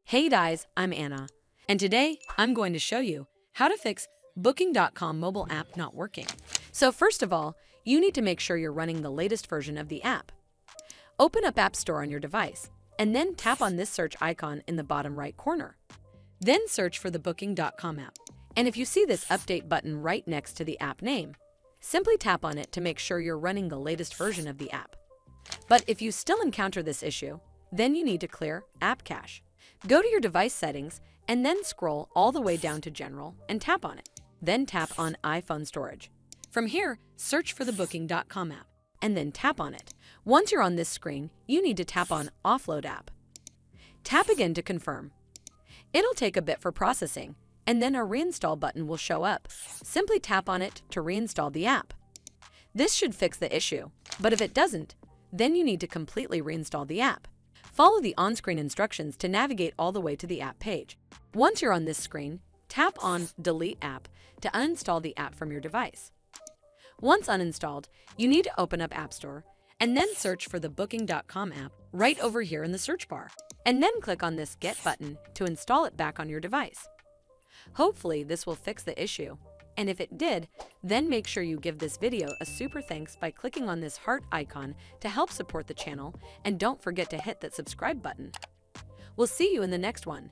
Hey guys, I'm Anna, and today I'm going to show you how to fix Booking.com mobile app not working. So first of all, you need to make sure you're running the latest version of the app. Open up App Store on your device, and then tap on this search icon in the bottom right corner. Then search for the Booking.com app, and if you see this update button right next to the app name, simply tap on it to make sure you're running the latest version of the app. But if you still encounter this issue, then you need to clear App Cache. Go to your device settings and then scroll all the way down to General and tap on it. Then tap on iPhone Storage. From here, search for the Booking.com app and then tap on it. Once you're on this screen, you need to tap on Offload App. Tap again to confirm. It'll take a bit for processing, and then a reinstall button will show up. Simply tap on it to reinstall the app. This should fix the issue, but if it doesn't, then you need to completely reinstall the app. Follow the on-screen instructions to navigate all the way to the app page. Once you're on this screen, tap on Delete App to uninstall the app from your device. Once uninstalled, you need to open up App Store and then search for the Booking.com app right over here in the search bar, and then click on this Get button to install it back on your device. Hopefully, this will fix the issue. And if it did, then make sure you give this video a super thanks by clicking on this heart icon to help support the channel, and don't forget to hit that subscribe button. We'll see you in the next one.